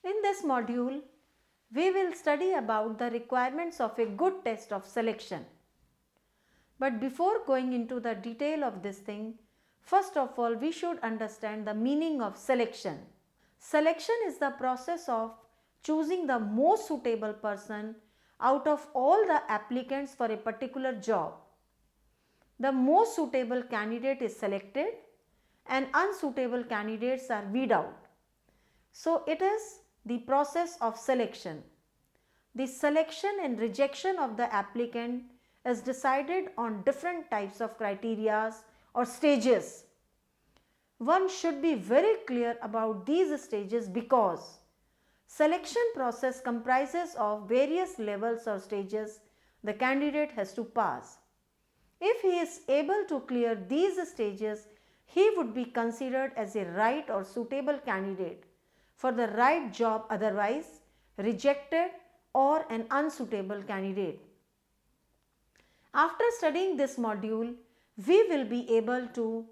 In this module, we will study about the requirements of a good test of selection. But before going into the detail of this thing, first of all we should understand the meaning of selection. Selection is the process of choosing the most suitable person out of all the applicants for a particular job. The most suitable candidate is selected and unsuitable candidates are weeded out. So it is the process of selection. The selection and rejection of the applicant is decided on different types of criteria or stages. One should be very clear about these stages because selection process comprises of various levels or stages the candidate has to pass. If he is able to clear these stages, he would be considered as a right or suitable candidate for the right job, otherwise rejected or an unsuitable candidate. After studying this module, we will be able to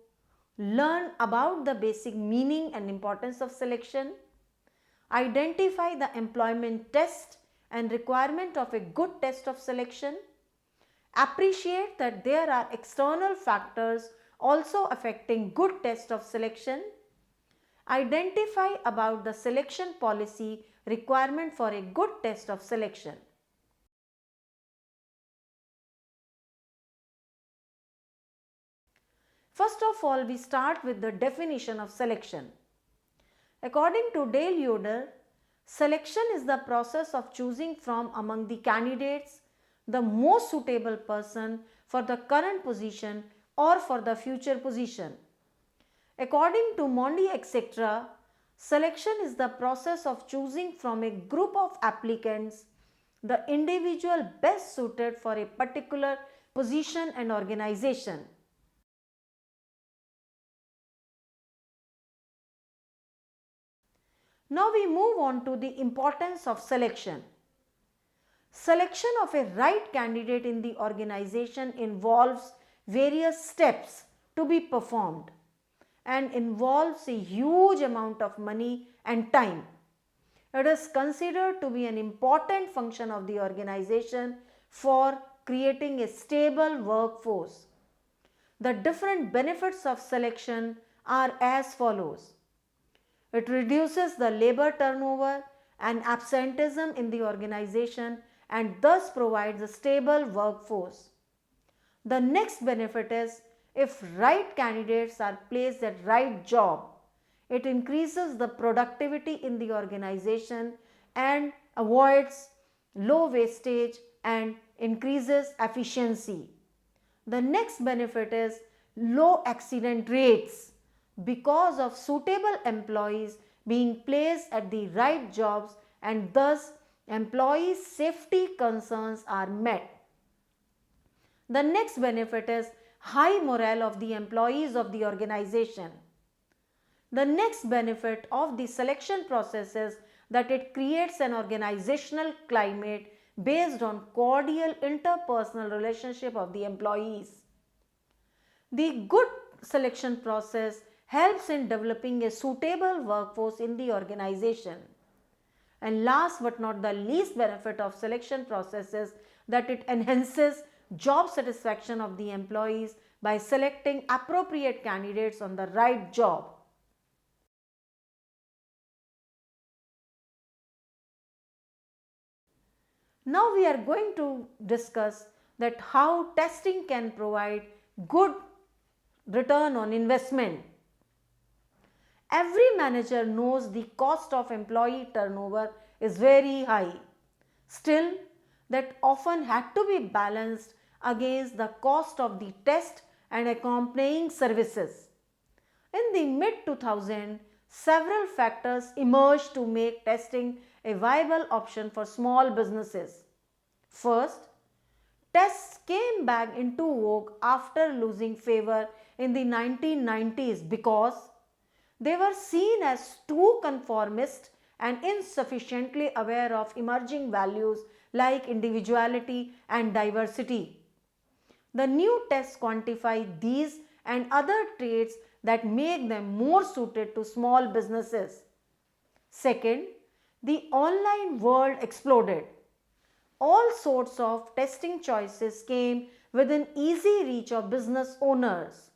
learn about the basic meaning and importance of selection, identify the employment test and requirement of a good test of selection, appreciate that there are external factors also affecting good test of selection, identify about the selection policy requirement for a good test of selection. First of all, we start with the definition of selection. According to Dale Yoder, selection is the process of choosing from among the candidates the most suitable person for the current position or for the future position. According to Mondi etc., selection is the process of choosing from a group of applicants the individual best suited for a particular position and organization. Now we move on to the importance of selection. Selection of a right candidate in the organization involves various steps to be performed and involves a huge amount of money and time. It is considered to be an important function of the organization for creating a stable workforce. The different benefits of selection are as follows. It reduces the labor turnover and absenteeism in the organization and thus provides a stable workforce. The next benefit is if right candidates are placed at right job, it increases the productivity in the organization and avoids low wastage and increases efficiency. The next benefit is low accident rates because of suitable employees being placed at the right jobs and thus employees' safety concerns are met. The next benefit is high morale of the employees of the organization. The next benefit of the selection process is that it creates an organizational climate based on cordial interpersonal relationship of the employees. The good selection process helps in developing a suitable workforce in the organization. And last but not the least benefit of selection process is that it enhances job satisfaction of the employees by selecting appropriate candidates on the right job. Now we are going to discuss that how testing can provide good return on investment. Every manager knows the cost of employee turnover is very high. Still, that often had to be balanced against the cost of the test and accompanying services. In the mid-2000s, several factors emerged to make testing a viable option for small businesses. First, tests came back into vogue after losing favor in the 1990s because they were seen as too conformist and insufficiently aware of emerging values like individuality and diversity. The new tests quantify these and other traits that make them more suited to small businesses. Second, The online world exploded. All sorts of testing choices came within easy reach of business owners.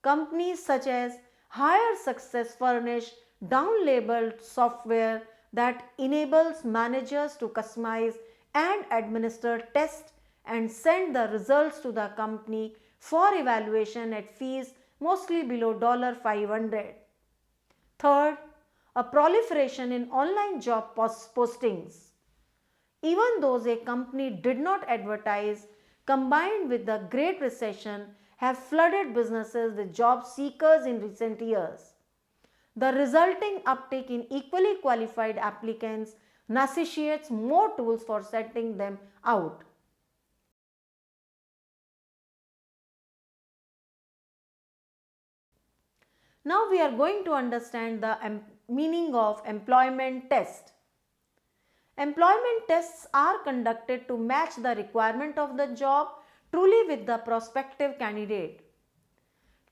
Companies such as Higher Success furnish down-labeled software that enables managers to customize and administer tests and send the results to the company for evaluation at fees mostly below $500. Third, a proliferation in online job postings. Even those a company did not advertise, combined with the Great Recession, have flooded businesses with job seekers in recent years. The resulting uptake in equally qualified applicants necessitates more tools for setting them out. Now we are going to understand the meaning of employment test. Employment tests are conducted to match the requirement of the job truly with the prospective candidate.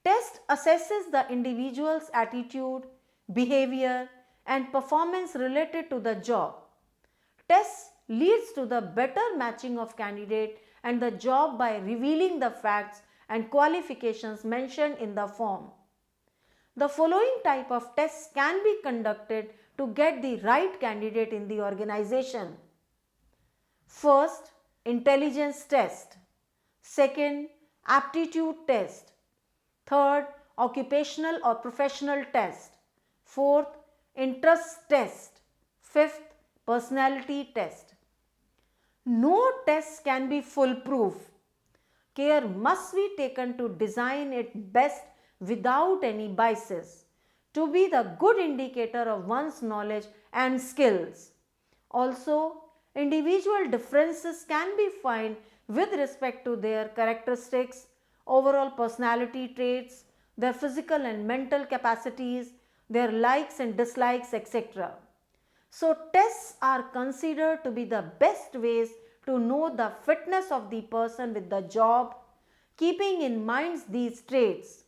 Test assesses the individual's attitude, behavior, and performance related to the job. Test leads to the better matching of candidate and the job by revealing the facts and qualifications mentioned in the form. The following type of tests can be conducted to get the right candidate in the organization. First, intelligence test. Second, aptitude test. Third, occupational or professional test. Fourth, interest test. Fifth, personality test. No test can be foolproof. Care must be taken to design it best without any biases, to be the good indicator of one's knowledge and skills. Also, individual differences can be found with respect to their characteristics, overall personality traits, their physical and mental capacities, their likes and dislikes, etc. So, tests are considered to be the best ways to know the fitness of the person with the job, keeping in mind these traits.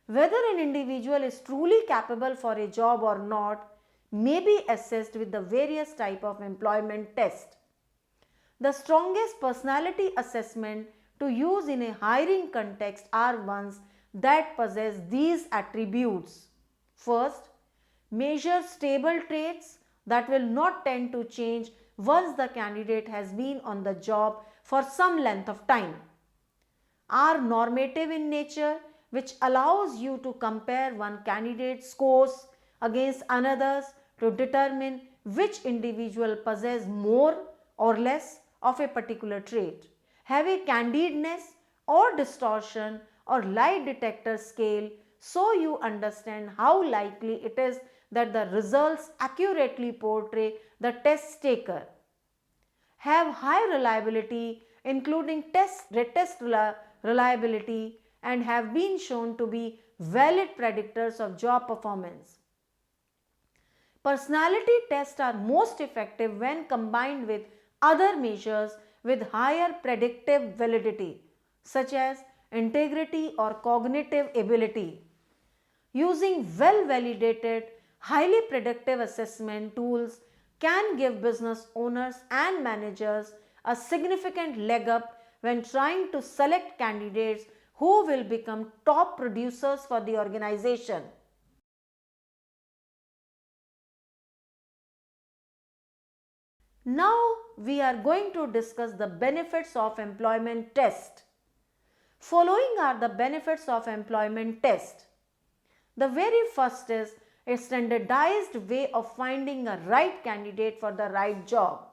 Whether an individual is truly capable for a job or not may be assessed with the various type of employment test. The strongest personality assessment to use in a hiring context are ones that possess these attributes. First, measure stable traits that will not tend to change once the candidate has been on the job for some length of time. Are normative in nature, which allows you to compare one candidate's scores against another's to determine which individual possesses more or less of a particular trait. Have a candidness or distortion or lie detector scale so you understand how likely it is that the results accurately portray the test taker. Have high reliability, including test reliability, and have been shown to be valid predictors of job performance. Personality tests are most effective when combined with other measures with higher predictive validity, such as integrity or cognitive ability. Using well-validated, highly predictive assessment tools can give business owners and managers a significant leg up when trying to select candidates who will become top producers for the organization. Now we are going to discuss the benefits of employment test. Following are the benefits of employment test. The very first is a standardized way of finding a right candidate for the right job.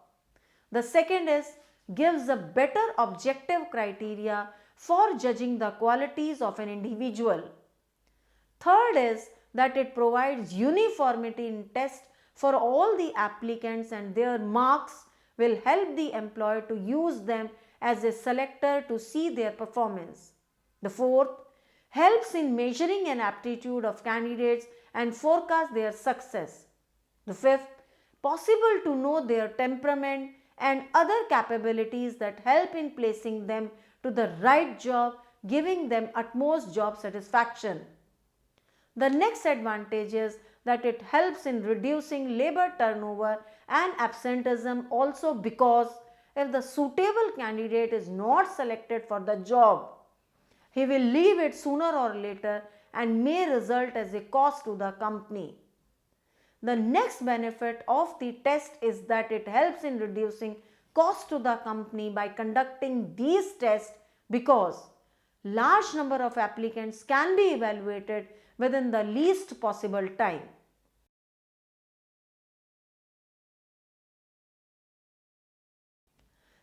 The second is gives a better objective criteria for judging the qualities of an individual. Third is that it provides uniformity in test for all the applicants and their marks will help the employer to use them as a selector to see their performance. The fourth helps in measuring an aptitude of candidates and forecast their success. The fifth, possible to know their temperament and other capabilities that help in placing them to the right job, giving them utmost job satisfaction. The next advantage is that it helps in reducing labor turnover and absenteeism also, because if the suitable candidate is not selected for the job, he will leave it sooner or later and may result as a cost to the company. The next benefit of the test is that it helps in reducing cost to the company by conducting these tests, because large number of applicants can be evaluated within the least possible time.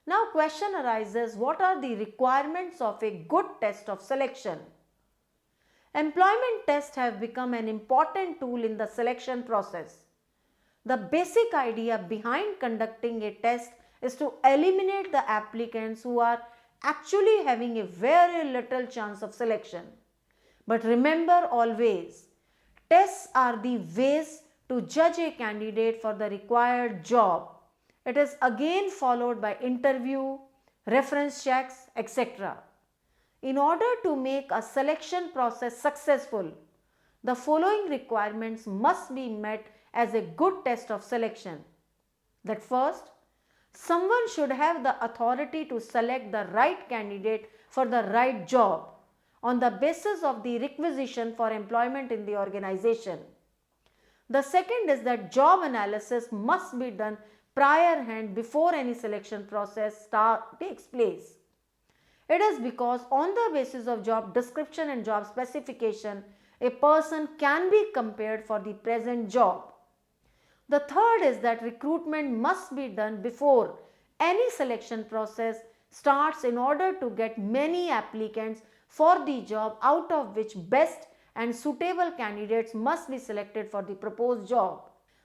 Now question arises, what are the requirements of a good test of selection? Employment tests have become an important tool in the selection process. The basic idea behind conducting a test is to eliminate the applicants who are actually having a very little chance of selection. But remember always, tests are the ways to judge a candidate for the required job. It is again followed by interview, reference checks, etc. In order to make a selection process successful, the following requirements must be met as a good test of selection. That first, someone should have the authority to select the right candidate for the right job on the basis of the requisition for employment in the organization. The second is that job analysis must be done prior hand before any selection process takes place. It is because on the basis of job description and job specification, a person can be compared for the present job. The third is that recruitment must be done before any selection process starts in order to get many applicants for the job, out of which best and suitable candidates must be selected for the proposed job.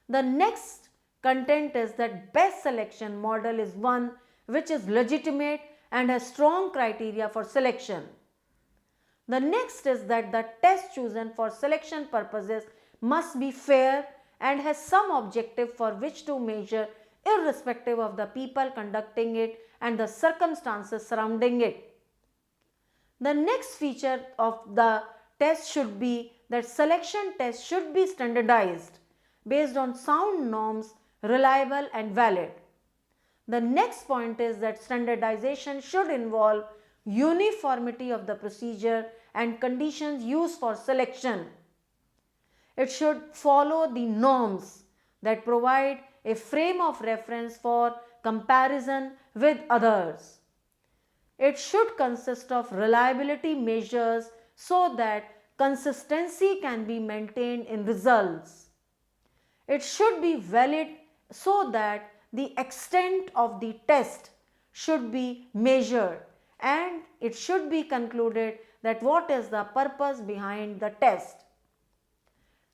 The next content is that best selection model is one which is legitimate and has strong criteria for selection. The next is that the test chosen for selection purposes must be fair and has some objective for which to measure, irrespective of the people conducting it and the circumstances surrounding it. The next feature of the test should be that selection tests should be standardized based on sound norms, reliable and valid. The next point is that standardization should involve uniformity of the procedure and conditions used for selection. It should follow the norms that provide a frame of reference for comparison with others. It should consist of reliability measures so that consistency can be maintained in results. It should be valid so that the extent of the test should be measured, and it should be concluded that what is the purpose behind the test.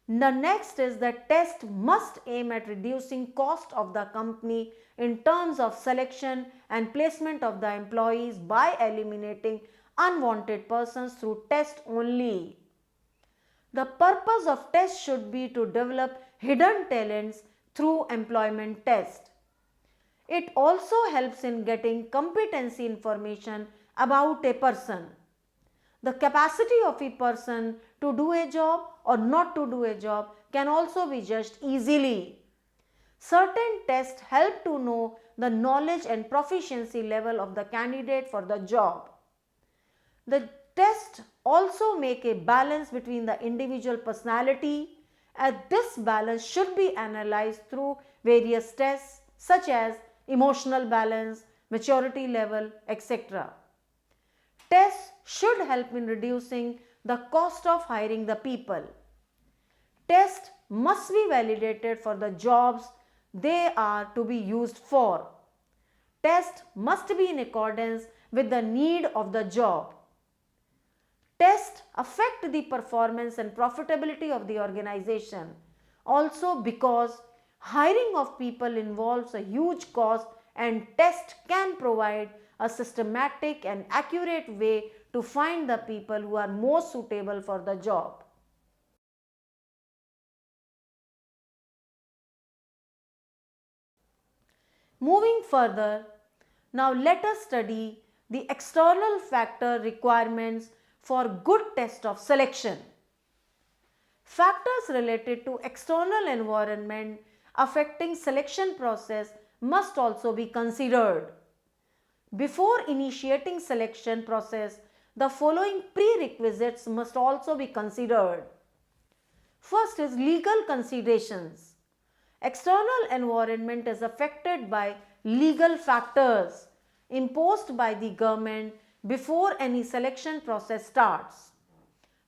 The next is that test must aim at reducing cost of the company in terms of selection and placement of the employees by eliminating unwanted persons through test only. The purpose of test should be to develop hidden talents through employment test. It also helps in getting competency information about a person. The capacity of a person to do a job or not to do a job can also be judged easily. Certain tests help to know the knowledge and proficiency level of the candidate for the job. The tests also make a balance between the individual personality, and this balance should be analyzed through various tests such as emotional balance, maturity level, etc. Tests should help in reducing the cost of hiring the people. Tests must be validated for the jobs they are to be used for. Tests must be in accordance with the need of the job. Tests affect the performance and profitability of the organization. Also, because hiring of people involves a huge cost, and test can provide a systematic and accurate way to find the people who are most suitable for the job. Moving further, now let us study the external factor requirements for good test of selection. Factors related to external environment affecting selection process must also be considered. Before initiating selection process, the following prerequisites must also be considered. First is legal considerations. External environment is affected by legal factors imposed by the government before any selection process starts.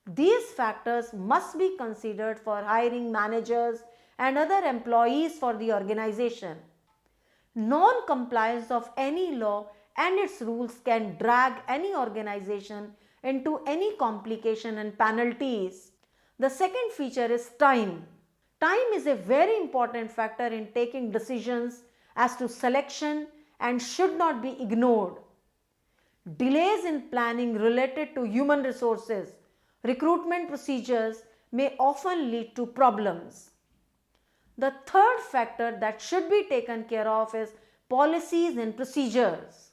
These factors must be considered for hiring managers and other employees for the organization. Non-compliance of any law and its rules can drag any organization into any complication and penalties. The second feature is time. Time is a very important factor in taking decisions as to selection and should not be ignored. Delays in planning related to human resources, recruitment procedures may often lead to problems. The third factor that should be taken care of is policies and procedures.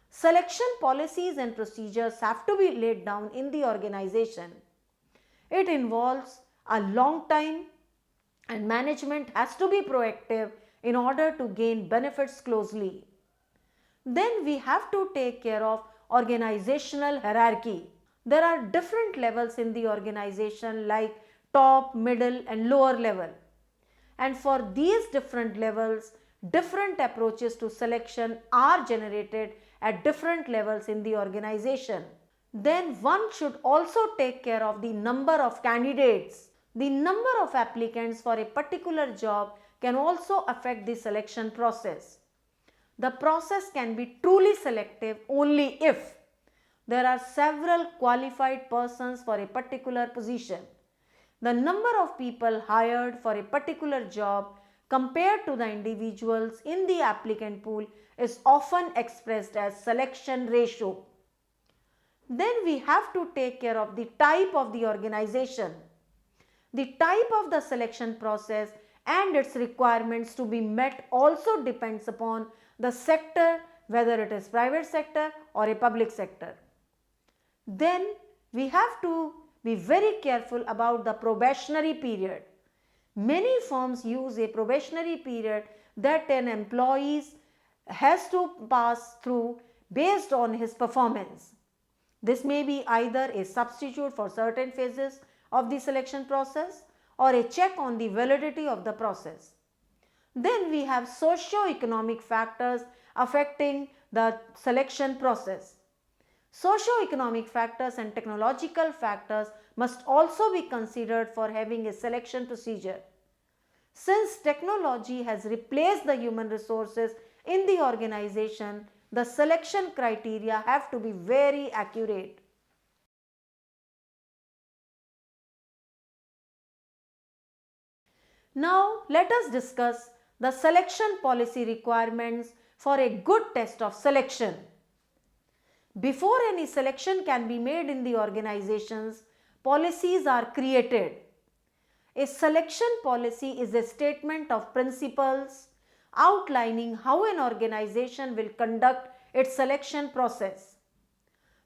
Selection policies and procedures have to be laid down in the organization. It involves a long time and management has to be proactive in order to gain benefits closely. Then we have to take care of organizational hierarchy. There are different levels in the organization like top, middle and lower level. And for these different levels, different approaches to selection are generated at different levels in the organization. Then one should also take care of the number of candidates. The number of applicants for a particular job can also affect the selection process. The process can be truly selective only if there are several qualified persons for a particular position. The number of people hired for a particular job compared to the individuals in the applicant pool is often expressed as selection ratio. Then we have to take care of the type of the organization. The type of the selection process and its requirements to be met also depends upon the sector, whether it is private sector or a public sector. Then we have to be very careful about the probationary period. Many firms use a probationary period that an employee has to pass through based on his performance. This may be either a substitute for certain phases of the selection process or a check on the validity of the process. Then we have socio-economic factors affecting the selection process. Socio-economic factors and technological factors must also be considered for having a selection procedure. Since technology has replaced the human resources in the organization, the selection criteria have to be very accurate. Now let us discuss the selection policy requirements for a good test of selection. Before any selection can be made in the organizations, policies are created. A selection policy is a statement of principles outlining how an organization will conduct its selection process.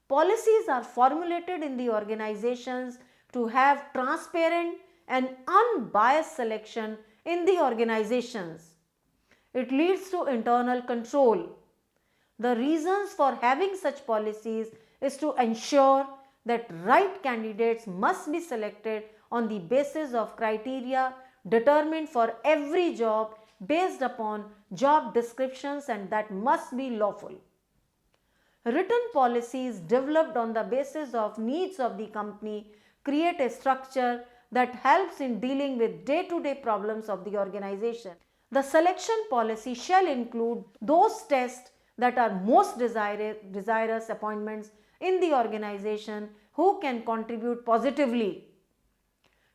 Policies are formulated in the organizations to have transparent and unbiased selection in the organizations. It leads to internal control. The reasons for having such policies is to ensure that right candidates must be selected on the basis of criteria determined for every job based upon job descriptions and that must be lawful. Written policies developed on the basis of needs of the company create a structure that helps in dealing with day-to-day problems of the organization. The selection policy shall include those tests that are most desirous appointments in the organization who can contribute positively.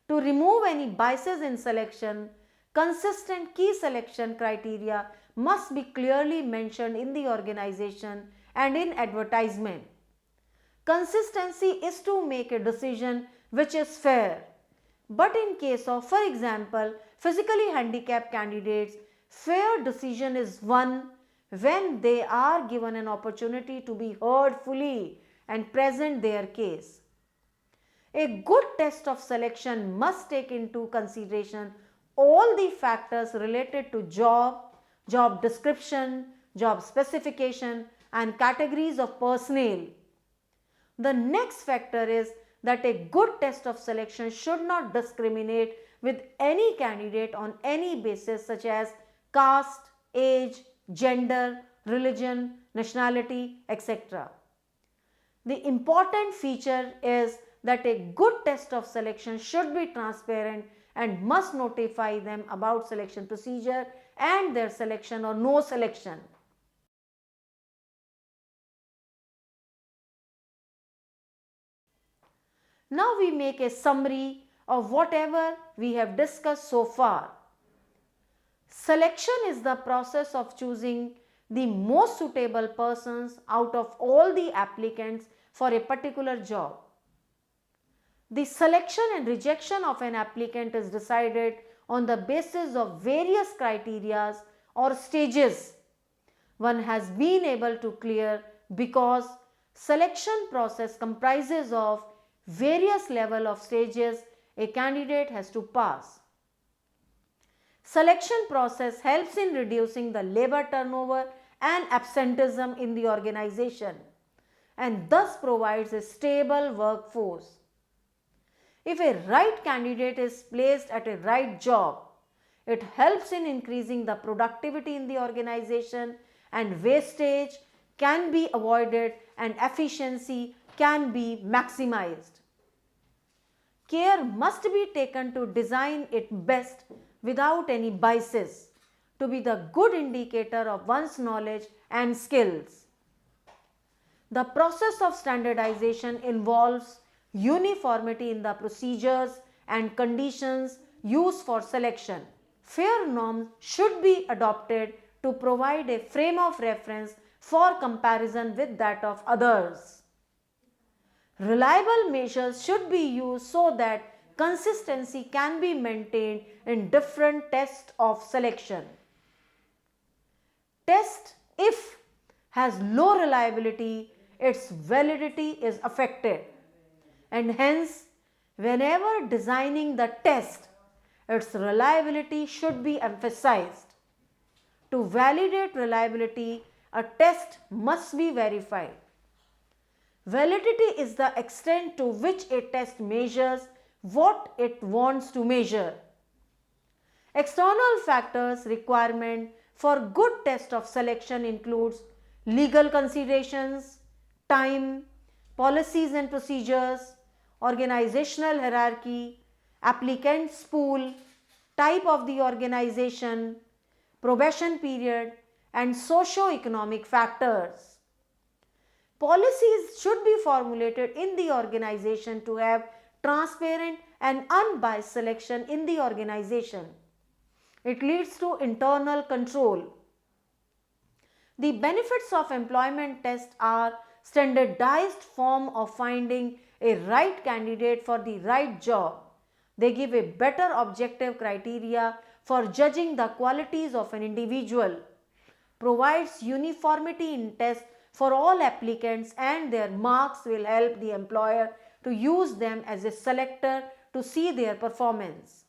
To remove any biases in selection, consistent key selection criteria must be clearly mentioned in the organization and in advertisement. Consistency is to make a decision which is fair. But in case of, for example, physically handicapped candidates, fair decision is one when they are given an opportunity to be heard fully and present their case. A good test of selection must take into consideration all the factors related to job, job description, job specification, and categories of personnel. The next factor is that a good test of selection should not discriminate with any candidate on any basis such as caste, age, gender, religion, nationality, etc. The important feature is that a good test of selection should be transparent and must notify them about selection procedure and their selection or no selection. Now we make a summary of whatever we have discussed so far. Selection is the process of choosing the most suitable persons out of all the applicants for a particular job. The selection and rejection of an applicant is decided on the basis of various criteria or stages one has been able to clear, because selection process comprises of various level of stages a candidate has to pass. Selection process helps in reducing the labor turnover and absenteeism in the organization and thus provides a stable workforce. If a right candidate is placed at a right job, it helps in increasing the productivity in the organization and wastage can be avoided and efficiency can be maximized. Care must be taken to design it best without any biases to be the good indicator of one's knowledge and skills. The process of standardization involves uniformity in the procedures and conditions used for selection. Fair norms should be adopted to provide a frame of reference for comparison with that of others. Reliable measures should be used so that consistency can be maintained in different tests of selection. Test, if has low reliability, its validity is affected, and hence whenever designing the test, its reliability should be emphasized. To validate reliability, a test must be verified. Validity is the extent to which a test measures what it wants to measure. External factors requirement for good test of selection includes legal considerations, time, policies and procedures, organizational hierarchy, applicants pool, type of the organization, probation period, and socio-economic factors. Policies should be formulated in the organization to have transparent and unbiased selection in the organization. It leads to internal control. The benefits of employment test are standardized form of finding a right candidate for the right job. They give a better objective criteria for judging the qualities of an individual, provides uniformity in test for all applicants, and their marks will help the employer to use them as a selector to see their performance.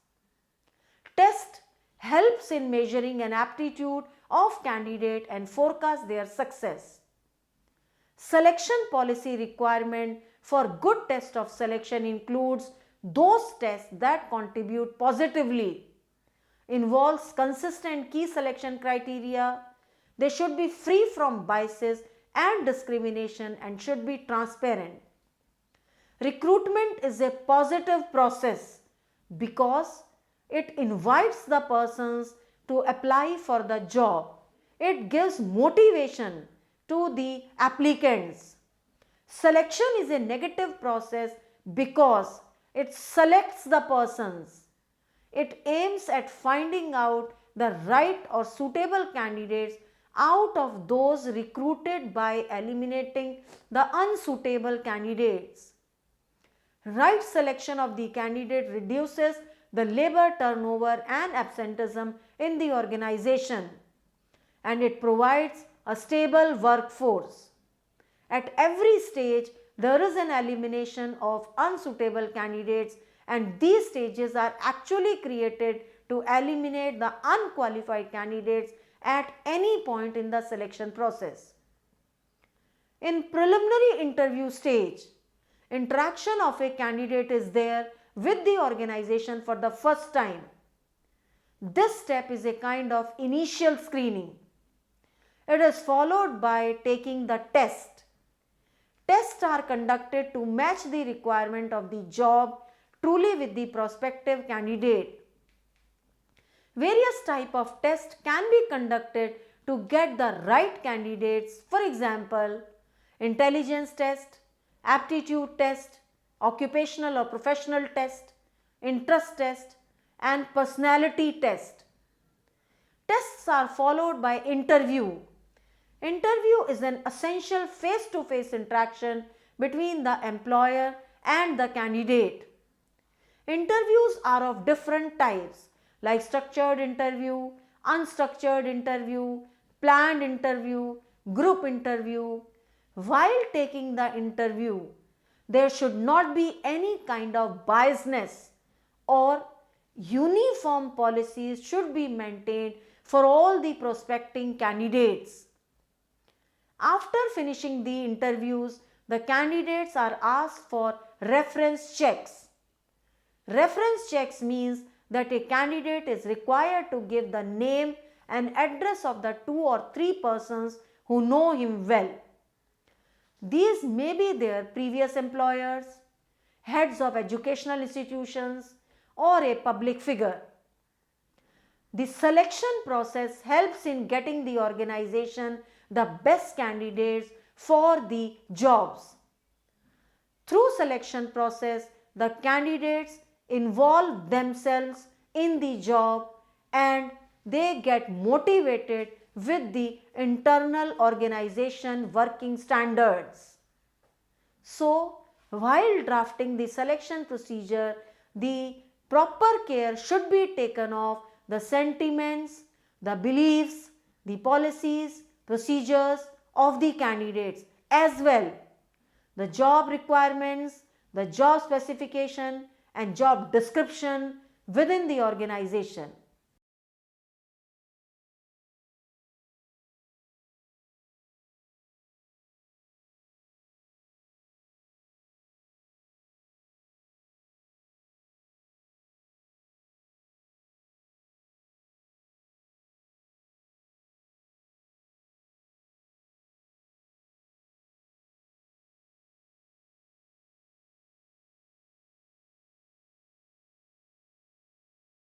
Test helps in measuring an aptitude of candidate and forecast their success. Selection policy requirement for good test of selection includes those tests that contribute positively, involves consistent key selection criteria. They should be free from biases and discrimination and should be transparent. Recruitment is a positive process because it invites the persons to apply for the job. It gives motivation to the applicants. Selection is a negative process because it selects the persons. It aims at finding out the right or suitable candidates out of those recruited by eliminating the unsuitable candidates. Right selection of the candidate reduces the labor turnover and absenteeism in the organization, and it provides a stable workforce. At every stage, there is an elimination of unsuitable candidates, and these stages are actually created to eliminate the unqualified candidates at any point in the selection process. In preliminary interview stage, interaction of a candidate is there with the organization for the first time. This step is a kind of initial screening. It is followed by taking the test. Tests are conducted to match the requirement of the job truly with the prospective candidate. Various types of tests can be conducted to get the right candidates. For example, intelligence test, aptitude test, occupational or professional test, interest test, and personality test. Tests are followed by interview. Interview is an essential face-to-face interaction between the employer and the candidate. Interviews are of different types like structured interview, unstructured interview, planned interview, group interview. While taking the interview, there should not be any kind of biasness, or uniform policies should be maintained for all the prospecting candidates. After finishing the interviews, the candidates are asked for reference checks. Reference checks means that a candidate is required to give the name and address of the 2 or 3 persons who know him well. These may be their previous employers, heads of educational institutions, or a public figure. The selection process helps in getting the organization the best candidates for the jobs. Through selection process, the candidates involve themselves in the job and they get motivated with the internal organization working standards. So, while drafting the selection procedure, the proper care should be taken of the sentiments, the beliefs, the policies, procedures of the candidates as well. The job requirements, the job specification and job description within the organization.